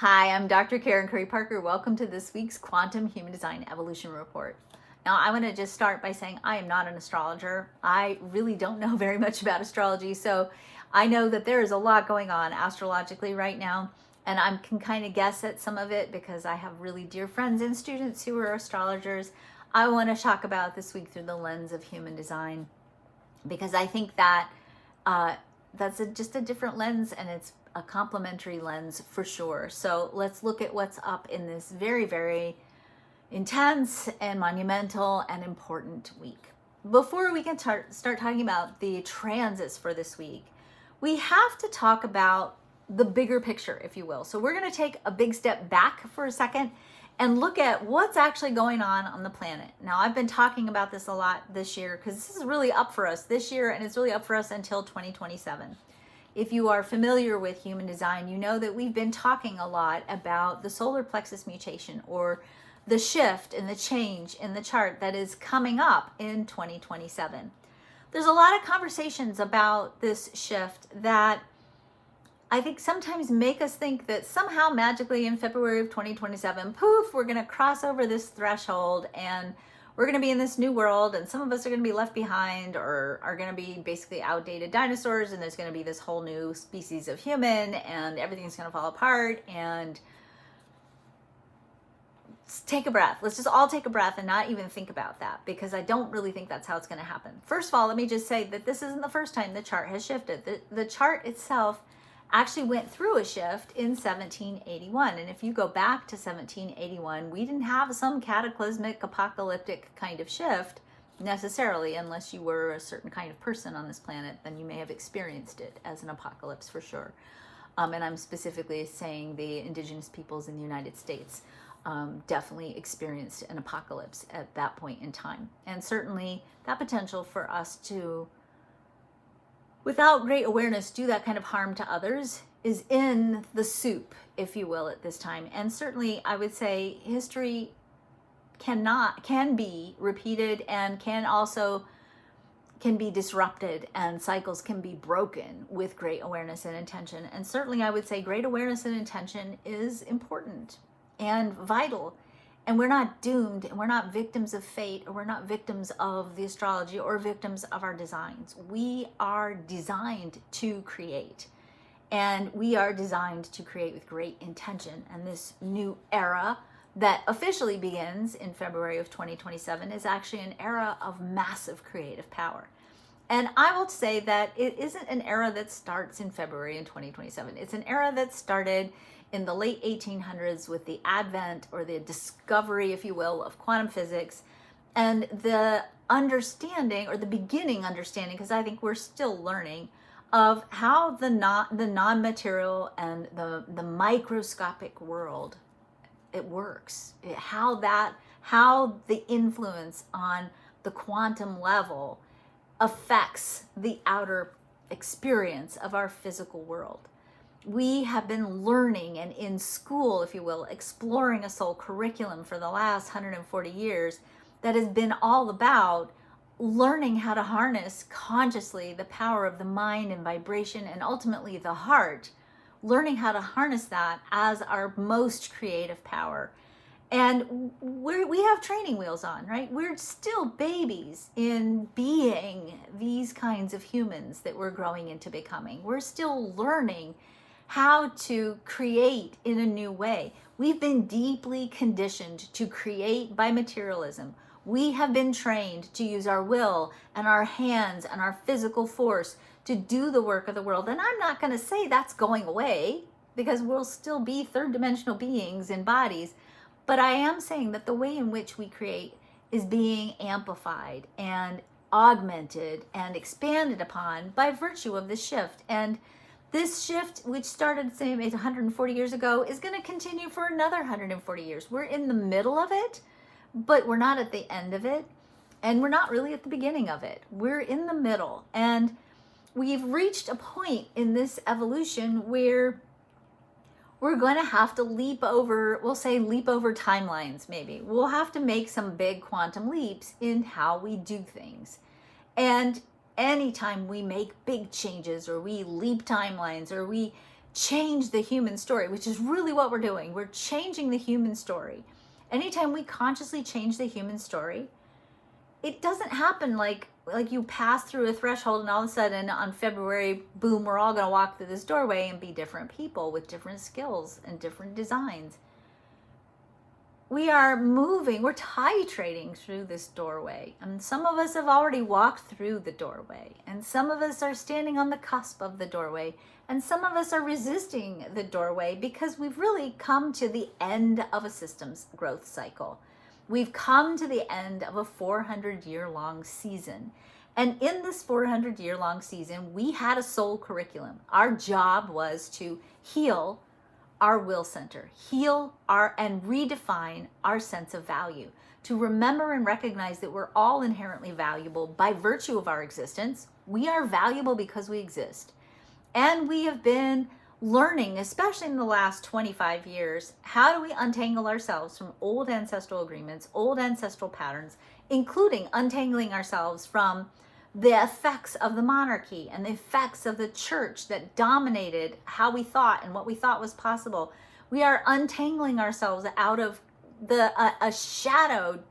Hi, I'm Dr. Karen Curry Parker. Welcome to this week's Quantum Human Design Evolution Report. Now, I want to just start by saying I am not an astrologer. I really don't know very much about astrology, so I know that there is a lot going on astrologically right now, and I can kind of guess at some of it because I have really dear friends and students who are astrologers. I want to talk about this week through the lens of human design because I think that that's just a different lens, and it's a complementary lens for sure. So let's look at what's up in this very, very intense and monumental and important week. Before we can start talking about the transits for this week, we have to talk about the bigger picture, if you will. So we're going to take a big step back for a second and look at what's actually going on the planet. Now, I've been talking about this a lot this year because this is really up for us this year, and it's really up for us until 2027. If you are familiar with human design, you know that we've been talking a lot about the solar plexus mutation, or the shift and the change in the chart that is coming up in 2027. There's a lot of conversations about this shift that I think sometimes make us think that somehow magically in February of 2027, poof, we're going to cross over this threshold and we're going to be in this new world, and some of us are going to be left behind or are going to be basically outdated dinosaurs, and there's going to be this whole new species of human, and everything's going to fall apart. And take a breath. Let's just all take a breath and not even think about that, because I don't really think that's how it's going to happen. First of all, let me just say that this isn't the first time the chart has shifted. The chart itself actually went through a shift in 1781. And if you go back to 1781, we didn't have some cataclysmic, apocalyptic kind of shift necessarily, unless you were a certain kind of person on this planet, then you may have experienced it as an apocalypse for sure. And I'm specifically saying the indigenous peoples in the United States definitely experienced an apocalypse at that point in time. And certainly that potential for us to, without great awareness, do that kind of harm to others is in the soup, if you will, at this time. And certainly I would say history can be repeated and can be disrupted, and cycles can be broken with great awareness and intention. And certainly I would say great awareness and intention is important and vital. And we're not doomed, and we're not victims of fate, or we're not victims of the astrology or victims of our designs. We are designed to create, and we are designed to create with great intention. And this new era that officially begins in February of 2027 is actually an era of massive creative power. And I will say that it isn't an era that starts in February in 2027. It's an era that started in the late 1800s with the advent, or the discovery, if you will, of quantum physics, and the understanding, or the beginning understanding, because I think we're still learning, of how the non-material and the microscopic world, it works. How the influence on the quantum level affects the outer experience of our physical world. We have been learning, and in school, if you will, exploring a soul curriculum for the last 140 years that has been all about learning how to harness consciously the power of the mind and vibration, and ultimately the heart, learning how to harness that as our most creative power. And we have training wheels on, right? We're still babies in being these kinds of humans that we're growing into becoming. We're still learning how to create in a new way. We've been deeply conditioned to create by materialism. We have been trained to use our will and our hands and our physical force to do the work of the world. And I'm not going to say that's going away, because we'll still be third dimensional beings in bodies. But I am saying that the way in which we create is being amplified and augmented and expanded upon by virtue of this shift. And this shift, which started, say, 140 years ago, is going to continue for another 140 years. We're in the middle of it, but we're not at the end of it. And we're not really at the beginning of it. We're in the middle. And we've reached a point in this evolution where we're going to have to leap over timelines, maybe. We'll have to make some big quantum leaps in how we do things. And anytime we make big changes, or we leap timelines, or we change the human story, which is really what we're doing. We're changing the human story. Anytime we consciously change the human story, it doesn't happen like you pass through a threshold and all of a sudden on February, boom, we're all going to walk through this doorway and be different people with different skills and different designs. We are moving, we're titrating through this doorway. And some of us have already walked through the doorway. And some of us are standing on the cusp of the doorway. And some of us are resisting the doorway because we've really come to the end of a systems growth cycle. We've come to the end of a 400-year-long season. And in this 400-year-long season, we had a soul curriculum. Our job was to heal our will center, heal and redefine our sense of value, to remember and recognize that we're all inherently valuable by virtue of our existence. We are valuable because we exist. And we have been learning, especially in the last 25 years, how do we untangle ourselves from old ancestral agreements, old ancestral patterns, including untangling ourselves from the effects of the monarchy and the effects of the church that dominated how we thought and what we thought was possible. We are untangling ourselves out of a shadowed,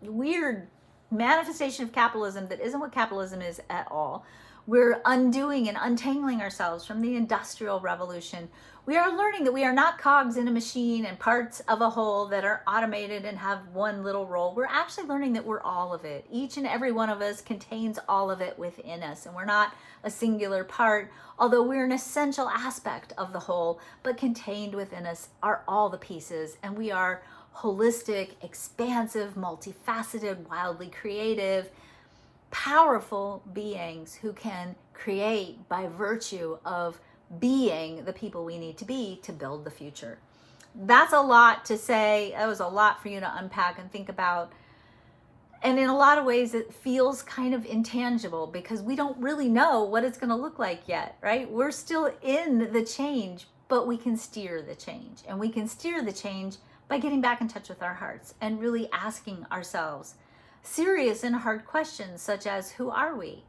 weird manifestation of capitalism that isn't what capitalism is at all. We're undoing and untangling ourselves from the Industrial Revolution. We are learning that we are not cogs in a machine and parts of a whole that are automated and have one little role. We're actually learning that we're all of it. Each and every one of us contains all of it within us, and we're not a singular part, although we're an essential aspect of the whole, but contained within us are all the pieces, and we are holistic, expansive, multifaceted, wildly creative, powerful beings who can create by virtue of being the people we need to be to build the future. That's a lot to say. That was a lot for you to unpack and think about. And in a lot of ways, it feels kind of intangible because we don't really know what it's going to look like yet, right? We're still in the change, but we can steer the change. And we can steer the change by getting back in touch with our hearts and really asking ourselves serious and hard questions such as, who are we?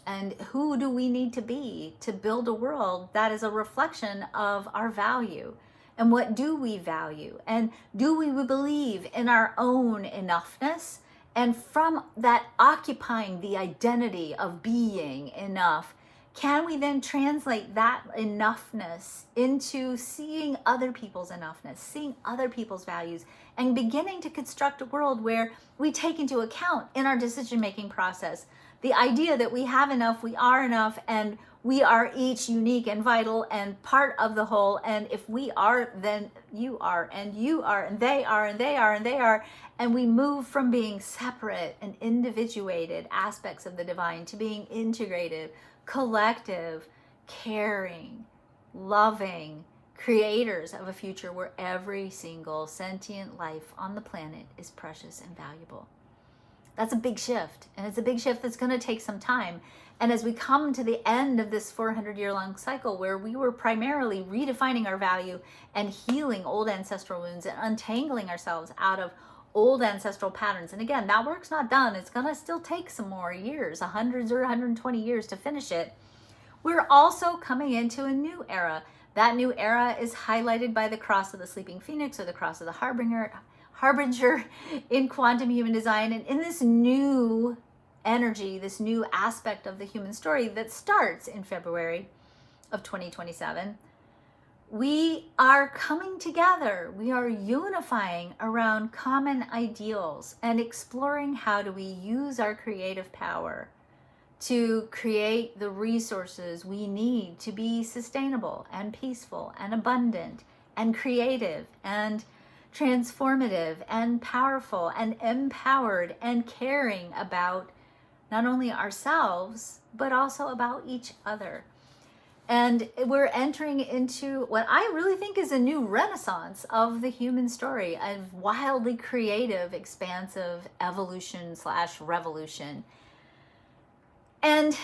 And who do we need to be to build a world that is a reflection of our value? And what do we value? And do we believe in our own enoughness? And from that occupying the identity of being enough, can we then translate that enoughness into seeing other people's enoughness, seeing other people's values, and beginning to construct a world where we take into account in our decision-making process the idea that we have enough, we are enough, and we are each unique and vital and part of the whole. And if we are, then you are, and you are, and they are, and they are, and they are. And we move from being separate and individuated aspects of the divine to being integrated, collective, caring, loving creators of a future where every single sentient life on the planet is precious and valuable. That's a big shift, and it's a big shift that's going to take some time. And as we come to the end of this 400-year-long cycle where we were primarily redefining our value and healing old ancestral wounds and untangling ourselves out of old ancestral patterns. And again, that work's not done. It's going to still take some more years, 100 or 120 years to finish it. We're also coming into a new era. That new era is highlighted by the cross of the sleeping phoenix or the cross of the Harbinger in quantum human design. And in this new energy, this new aspect of the human story that starts in February of 2027, we are coming together. We are unifying around common ideals and exploring how do we use our creative power to create the resources we need to be sustainable and peaceful and abundant and creative and transformative and powerful and empowered and caring about not only ourselves, but also about each other. And we're entering into what I really think is a new renaissance of the human story, a wildly creative, expansive evolution/revolution. And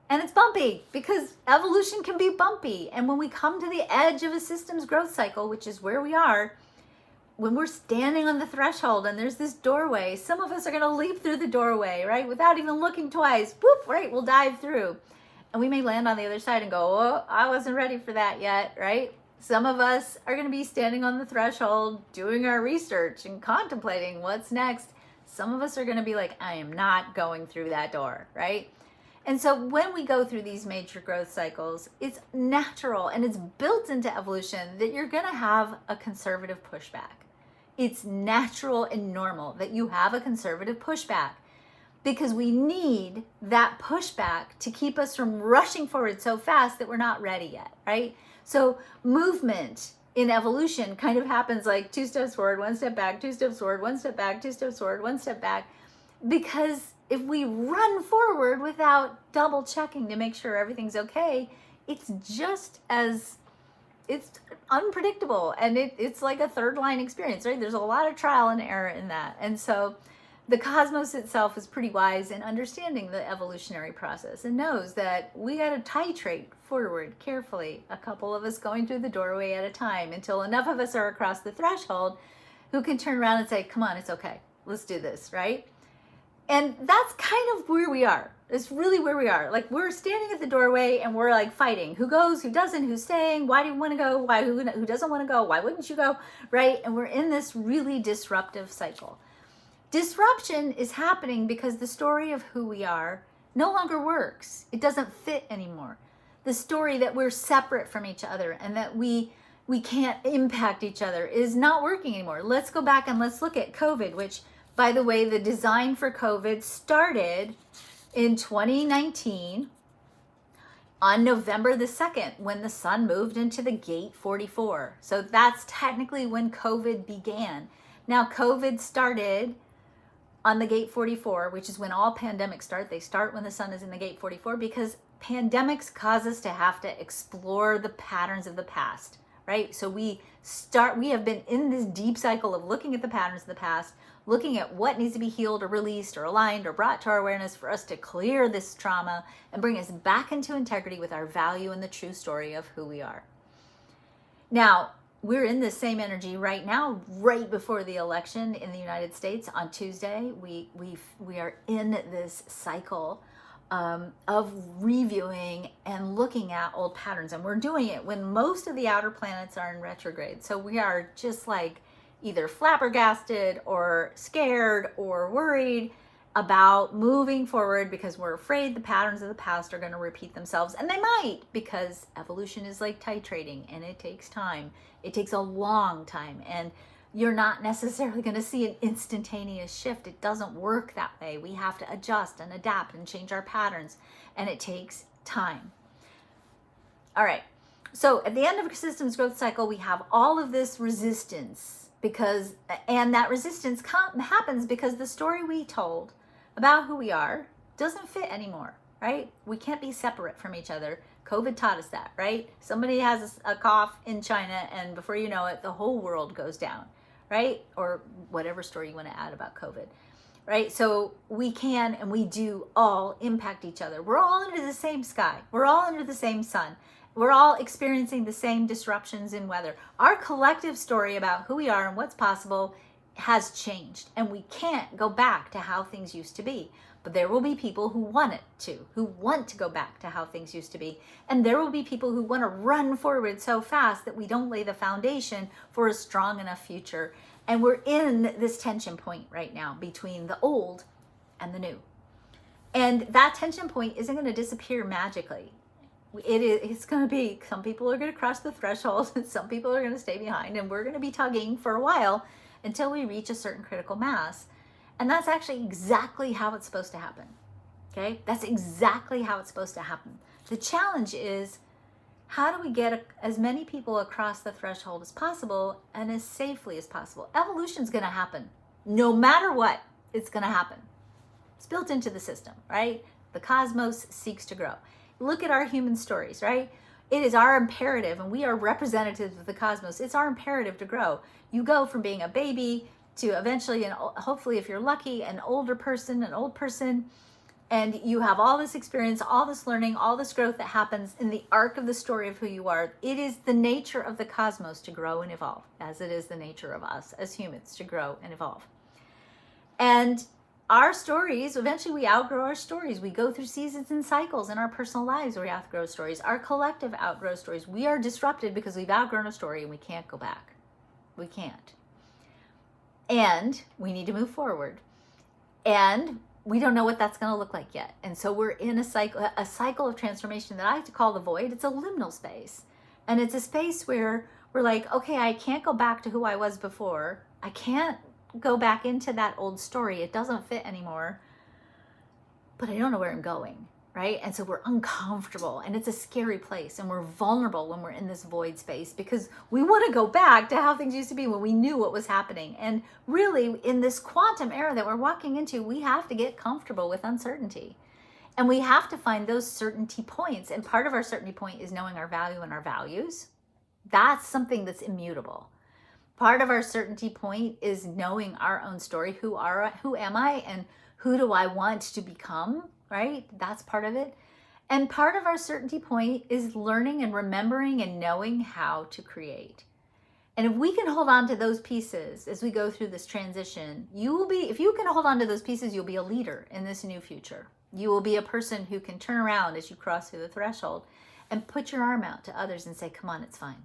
it's bumpy because evolution can be bumpy. And when we come to the edge of a systems growth cycle, which is where we are, when we're standing on the threshold and there's this doorway, some of us are going to leap through the doorway, right? Without even looking twice. Whoop, right? We'll dive through. And we may land on the other side and go, oh, I wasn't ready for that yet, right? Some of us are going to be standing on the threshold, doing our research and contemplating what's next. Some of us are going to be like, I am not going through that door, right? And so when we go through these major growth cycles, it's natural and it's built into evolution that you're going to have a conservative pushback. It's natural and normal that you have a conservative pushback because we need that pushback to keep us from rushing forward so fast that we're not ready yet, right? So movement in evolution kind of happens like 2 steps forward, 1 step back, 2 steps forward, 1 step back, 2 steps forward, 1 step back, because if we run forward without double checking to make sure everything's okay, it's unpredictable, and it's like a third line experience, right? There's a lot of trial and error in that. And so the cosmos itself is pretty wise in understanding the evolutionary process and knows that we got to titrate forward carefully, a couple of us going through the doorway at a time until enough of us are across the threshold who can turn around and say, come on, it's okay, let's do this, right? And that's kind of where we are. It's really where we are. Like, we're standing at the doorway and we're like fighting. Who goes, who doesn't, who's staying, why do you want to go, who doesn't want to go, why wouldn't you go, right? And we're in this really disruptive cycle. Disruption is happening because the story of who we are no longer works. It doesn't fit anymore. The story that we're separate from each other and that we can't impact each other is not working anymore. Let's go back and let's look at COVID, which, by the way, the design for COVID started in 2019 on November the 2nd when the sun moved into the gate 44. So that's technically when COVID began. Now, COVID started on the gate 44, which is when all pandemics start. They start when the sun is in the gate 44 because pandemics cause us to have to explore the patterns of the past, right? So we have been in this deep cycle of looking at the patterns of the past, looking at what needs to be healed or released or aligned or brought to our awareness for us to clear this trauma and bring us back into integrity with our value and the true story of who we are. Now, we're in this same energy right now, right before the election in the United States on Tuesday. We are in this cycle of reviewing and looking at old patterns, and we're doing it when most of the outer planets are in retrograde. So we are just like either flabbergasted or scared or worried about moving forward because we're afraid the patterns of the past are going to repeat themselves, and they might, because evolution is like titrating and it takes time. It takes a long time, and you're not necessarily going to see an instantaneous shift. It doesn't work that way. We have to adjust and adapt and change our patterns, and it takes time. All right. So at the end of a systems growth cycle, we have all of this resistance and that resistance happens because the story we told about who we are doesn't fit anymore, right? We can't be separate from each other. COVID taught us that, right? Somebody has a cough in China, and before you know it, the whole world goes down, right? Or whatever story you want to add about COVID, right? So we can and we do all impact each other. We're all under the same sky. We're all under the same sun. We're all experiencing the same disruptions in weather. Our collective story about who we are and what's possible has changed, and we can't go back to how things used to be. But there will be people who want to go back to how things used to be. And there will be people who want to run forward so fast that we don't lay the foundation for a strong enough future. And we're in this tension point right now between the old and the new. And that tension point isn't going to disappear magically. It's going to be, some people are going to cross the threshold and some people are going to stay behind, and we're going to be tugging for a while until we reach a certain critical mass. And that's actually exactly how it's supposed to happen. Okay? That's exactly how it's supposed to happen. The challenge is, how do we get as many people across the threshold as possible and as safely as possible? Evolution's going to happen. No matter what, it's going to happen. It's built into the system, right? The cosmos seeks to grow. Look at our human stories, right? It is our imperative, and we are representatives of the cosmos. It's our imperative to grow. You go from being a baby to eventually, and hopefully if you're lucky, an old person, and you have all this experience, all this learning, all this growth that happens in the arc of the story of who you are. It is the nature of the cosmos to grow and evolve, as it is the nature of us as humans to grow and evolve. And our stories, eventually we outgrow our stories. We go through seasons and cycles in our personal lives where we outgrow stories. Our collective outgrows stories. We are disrupted because we've outgrown a story and we can't go back. We can't. And we need to move forward. And we don't know what that's going to look like yet. And so we're in a cycle of transformation that I like to call the void. It's a liminal space. And it's a space where we're like, okay, I can't go back to who I was before. I can't go back into that old story. It doesn't fit anymore. But I don't know where I'm going, right? And so we're uncomfortable, and it's a scary place, and we're vulnerable when we're in this void space because we want to go back to how things used to be when we knew what was happening. And really, in this quantum era that we're walking into, we have to get comfortable with uncertainty. And we have to find those certainty points. And part of our certainty point is knowing our value and our values. That's something that's immutable. Part of our certainty point is knowing our own story. Who am I, and who do I want to become, right? That's part of it. And part of our certainty point is learning and remembering and knowing how to create. And if we can hold on to those pieces as we go through this transition, if you can hold on to those pieces, you'll be a leader in this new future. You will be a person who can turn around as you cross through the threshold and put your arm out to others and say, come on, it's fine.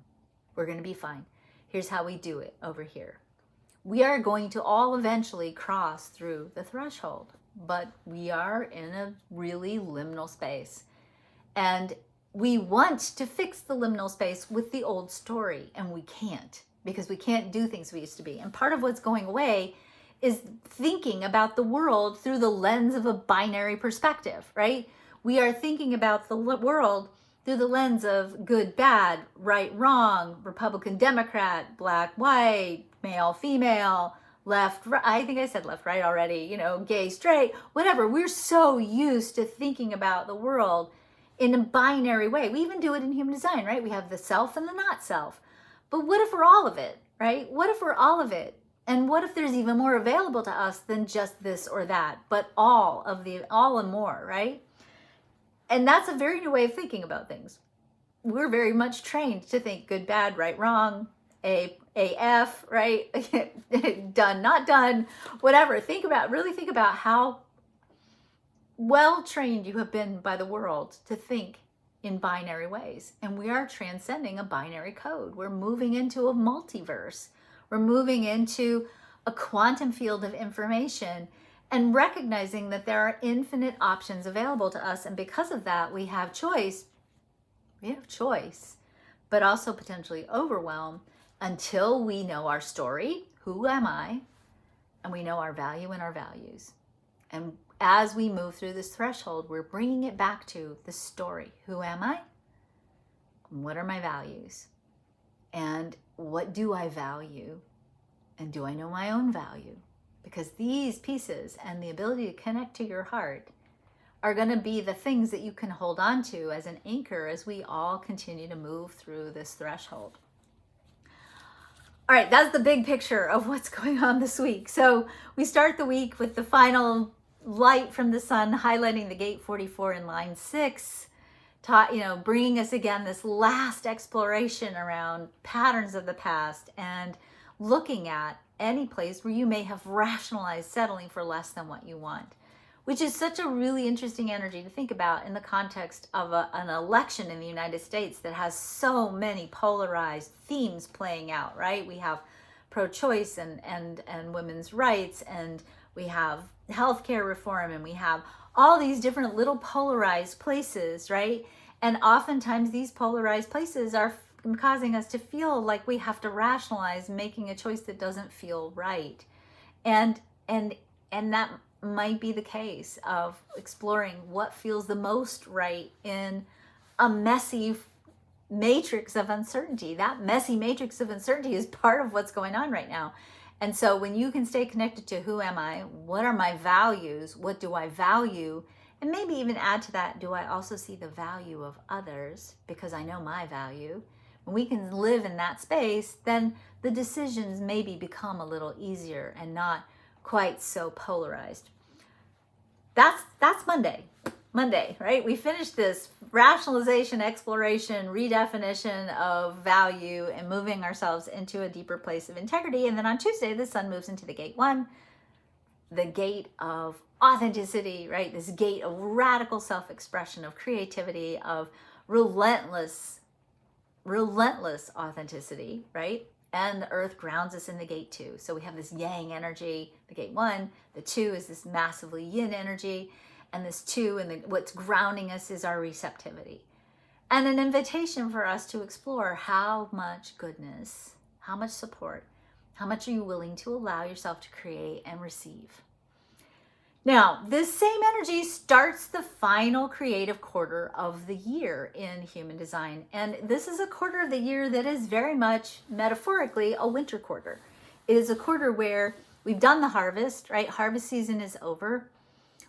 We're going to be fine. Here's how we do it over here. We are going to all eventually cross through the threshold, but we are in a really liminal space. And we want to fix the liminal space with the old story, and we can't, because we can't do things we used to be. And part of what's going away is thinking about the world through the lens of a binary perspective, right? We are thinking about the world through the lens of good, bad, right, wrong, Republican, Democrat, black, white, male, female, left, right. I think I said left, right already, gay, straight, whatever. We're so used to thinking about the world in a binary way. We even do it in human design, right? We have the self and the not self. But what if we're all of it, right? What if we're all of it? And what if there's even more available to us than just this or that, but all and more, right? And that's a very new way of thinking about things. We're very much trained to think good, bad, right, wrong, AF, right? Done, not done, whatever. Really think about how well trained you have been by the world to think in binary ways. And we are transcending a binary code. We're moving into a multiverse. We're moving into a quantum field of information and recognizing that there are infinite options available to us. And because of that, we have choice. We have choice, but also potentially overwhelm until we know our story, who am I, and we know our value and our values. And as we move through this threshold, we're bringing it back to the story. Who am I? What are my values? And what do I value? And do I know my own value? Because these pieces and the ability to connect to your heart are going to be the things that you can hold on to as an anchor as we all continue to move through this threshold. All right, that's the big picture of what's going on this week. So we start the week with the final light from the sun highlighting the gate 44 in line 6, bringing us again this last exploration around patterns of the past and looking at any place where you may have rationalized settling for less than what you want, which is such a really interesting energy to think about in the context of an election in the United States that has so many polarized themes playing out, right? We have pro-choice and women's rights, and we have healthcare reform, and we have all these different little polarized places, right? And oftentimes these polarized places are causing us to feel like we have to rationalize making a choice that doesn't feel right. And that might be the case of exploring what feels the most right in a messy matrix of uncertainty. That messy matrix of uncertainty is part of what's going on right now. And so when you can stay connected to who am I, what are my values, what do I value, and maybe even add to that, do I also see the value of others because I know my value? When we can live in that space, then the decisions maybe become a little easier and not quite so polarized. That's Monday, right? We finished this rationalization, exploration, redefinition of value and moving ourselves into a deeper place of integrity. And then on Tuesday, the sun moves into the gate 1, the gate of authenticity, right? This gate of radical self-expression, of creativity, of relentless authenticity, right? And the earth grounds us in the gate 2. So we have this yang energy, the gate 1. The 2 is this massively yin energy. And this 2, and what's grounding us is our receptivity. And an invitation for us to explore how much goodness, how much support, how much are you willing to allow yourself to create and receive? Now, this same energy starts the final creative quarter of the year in human design. And this is a quarter of the year that is very much metaphorically a winter quarter. It is a quarter where we've done the harvest, right? Harvest season is over.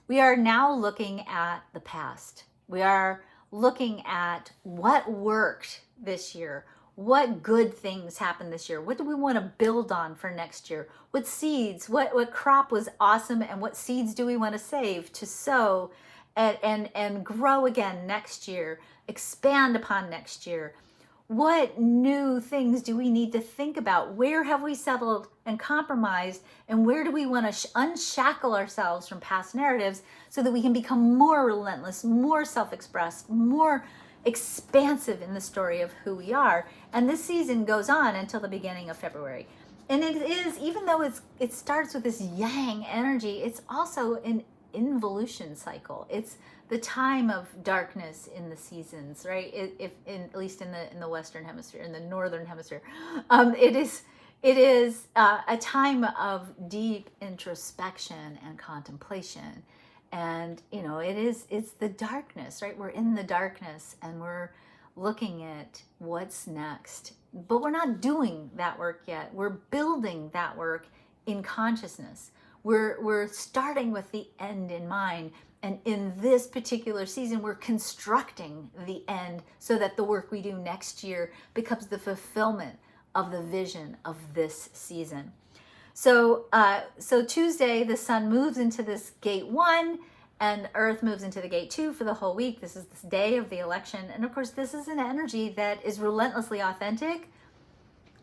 We are now looking at the past. We are looking at what worked this year. What good things happened this year? What do we want to build on for next year? What seeds, what crop was awesome, and what seeds do we want to save to sow and grow again next year, expand upon next year? What new things do we need to think about? Where have we settled and compromised? And where do we want to unshackle ourselves from past narratives so that we can become more relentless, more self-expressed, more expansive in the story of who we are? And this season goes on until the beginning of February. And it is, even though it starts with this yang energy, it's also an involution cycle. It's the time of darkness in the seasons, right? At least in the Western Hemisphere, in the Northern Hemisphere, it is a time of deep introspection and contemplation. And, it's the darkness, right? We're in the darkness and we're looking at what's next. But we're not doing that work yet. We're building that work in consciousness. We're starting with the end in mind. And in this particular season, we're constructing the end so that the work we do next year becomes the fulfillment of the vision of this season. So Tuesday, the sun moves into this gate 1 and Earth moves into the gate 2 for the whole week. This is this day of the election. And of course, this is an energy that is relentlessly authentic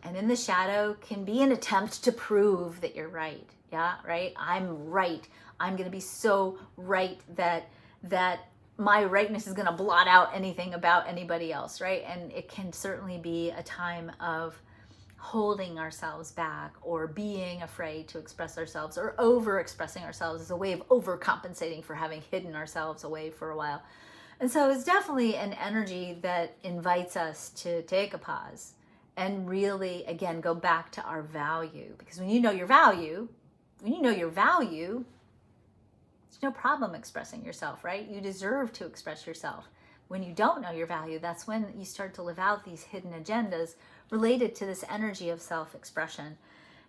and in the shadow can be an attempt to prove that you're right. Yeah, right? I'm right. I'm going to be so right that my rightness is going to blot out anything about anybody else, right? And it can certainly be a time of holding ourselves back or being afraid to express ourselves or over expressing ourselves as a way of overcompensating for having hidden ourselves away for a while. And so it's definitely an energy that invites us to take a pause and really, again, go back to our value. Because when you know your value, there's no problem expressing yourself, right? You deserve to express yourself. When you don't know your value, that's when you start to live out these hidden agendas related to this energy of self-expression.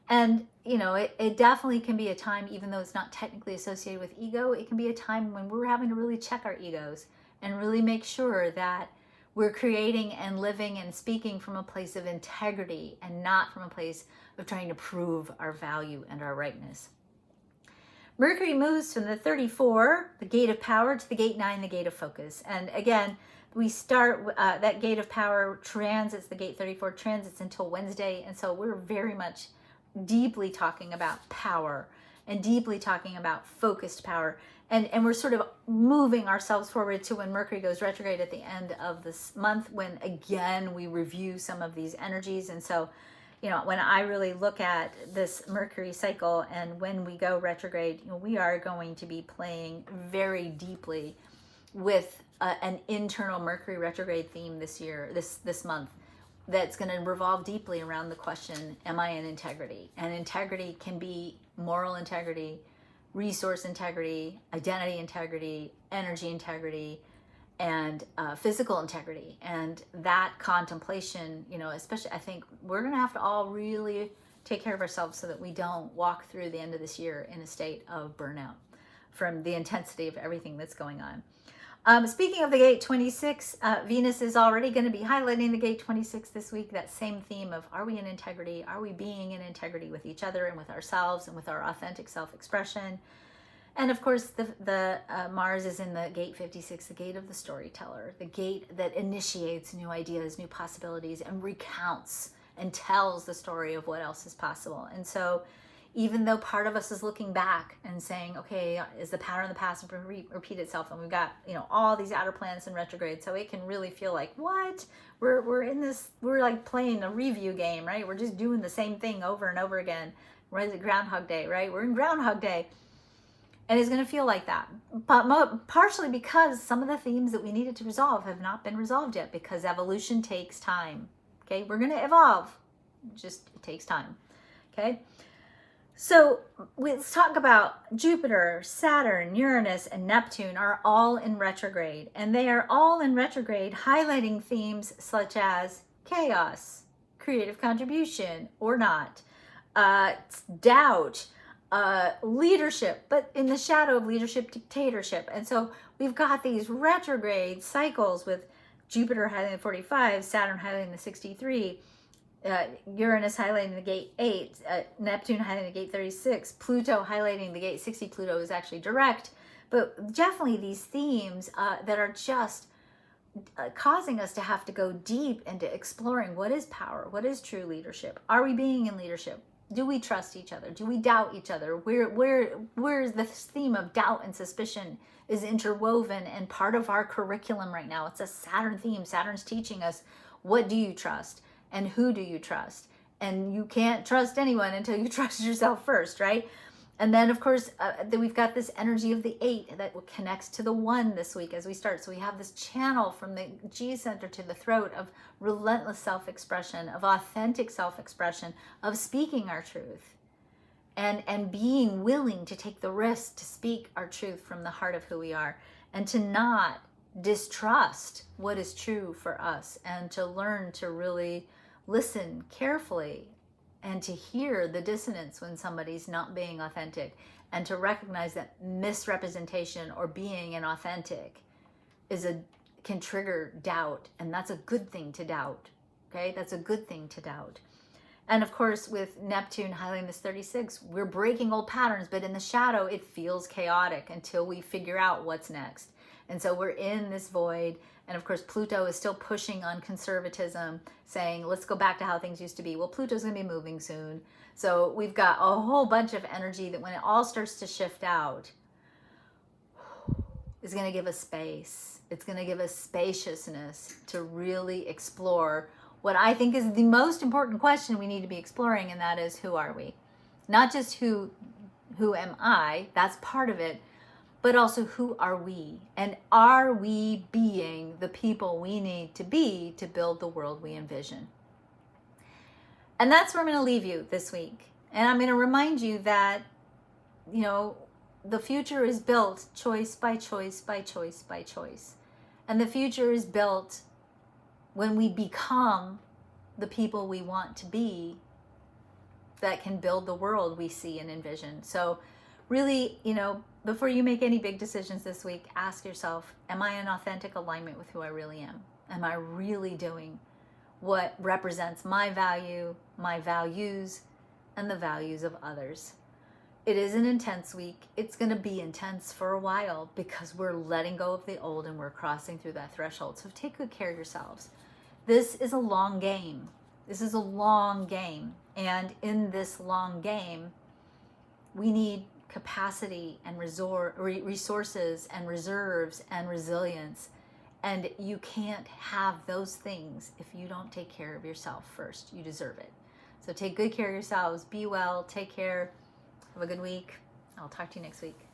And, it definitely can be a time, even though it's not technically associated with ego, it can be a time when we're having to really check our egos and really make sure that we're creating and living and speaking from a place of integrity and not from a place of trying to prove our value and our rightness. Mercury moves from the 34, the gate of power, to the gate 9, the gate of focus. And again, we start that gate of power transits, the gate 34 transits until Wednesday. And so we're very much deeply talking about power and deeply talking about focused power. And we're sort of moving ourselves forward to when Mercury goes retrograde at the end of this month, when again, we review some of these energies. And so, when I really look at this Mercury cycle and when we go retrograde, we are going to be playing very deeply with an internal Mercury retrograde theme this year, this month, that's going to revolve deeply around the question, am I in integrity? And integrity can be moral integrity, resource integrity, identity integrity, energy integrity, and physical integrity. And that contemplation, especially, I think we're going to have to all really take care of ourselves so that we don't walk through the end of this year in a state of burnout from the intensity of everything that's going on. Speaking of the gate 26, Venus is already going to be highlighting the gate 26 this week. That same theme of, are we in integrity? Are we being in integrity with each other and with ourselves and with our authentic self-expression? And of course, the Mars is in the gate 56, the gate of the storyteller, the gate that initiates new ideas, new possibilities, and recounts and tells the story of what else is possible. And so, even though part of us is looking back and saying, okay, is the pattern of the past repeat itself? And we've got, all these outer planets in retrograde, so it can really feel like, what? We're in this, we're like playing a review game, right? We're just doing the same thing over and over again. What is it, Groundhog Day, right? We're in Groundhog Day. And it's going to feel like that. But partially because some of the themes that we needed to resolve have not been resolved yet, because evolution takes time. Okay, we're going to evolve. It takes time. Okay. So let's talk about Jupiter, Saturn, Uranus, and Neptune are all in retrograde. And they are all in retrograde, highlighting themes such as chaos, creative contribution or not, doubt, leadership, but in the shadow of leadership, dictatorship. And so we've got these retrograde cycles with Jupiter highlighting the 45, Saturn highlighting the 63, Uranus highlighting the gate 8, Neptune highlighting the gate 36, Pluto highlighting the gate 60. Pluto is actually direct, but definitely these themes that are just causing us to have to go deep into exploring what is power, what is true leadership. Are we being in leadership? Do we trust each other? Do we doubt each other? Where's this theme of doubt and suspicion is interwoven and part of our curriculum right now? It's a Saturn theme. Saturn's teaching us, what do you trust and who do you trust? And you can't trust anyone until you trust yourself first, right? And then, of course, we've got this energy of the 8 that connects to the 1 this week as we start. So we have this channel from the G center to the throat of relentless self-expression, of authentic self-expression, of speaking our truth, and being willing to take the risk to speak our truth from the heart of who we are, and to not distrust what is true for us, and to learn to really listen carefully and to hear the dissonance when somebody's not being authentic, and to recognize that misrepresentation or being inauthentic can trigger doubt, and that's a good thing to doubt. Okay, that's a good thing to doubt. And of course, with Neptune highlighting this 36, we're breaking old patterns, but in the shadow, it feels chaotic until we figure out what's next. And so we're in this void. And of course, Pluto is still pushing on conservatism, saying, let's go back to how things used to be. Well, Pluto's going to be moving soon. So we've got a whole bunch of energy that when it all starts to shift out, is going to give us space. It's going to give us spaciousness to really explore what I think is the most important question we need to be exploring, and that is, who are we? Not just who am I, that's part of it, but also who are we? And are we being the people we need to be to build the world we envision? And that's where I'm going to leave you this week. And I'm going to remind you that, the future is built choice by choice by choice by choice. And the future is built when we become the people we want to be that can build the world we see and envision. So really, before you make any big decisions this week, ask yourself, am I in authentic alignment with who I really am? Am I really doing what represents my value, my values, and the values of others? It is an intense week. It's going to be intense for a while because we're letting go of the old and we're crossing through that threshold. So take good care of yourselves. This is a long game. This is a long game. And in this long game, we need capacity and resources and reserves and resilience. And you can't have those things if you don't take care of yourself first. You deserve it. So take good care of yourselves. Be well. Take care. Have a good week. I'll talk to you next week.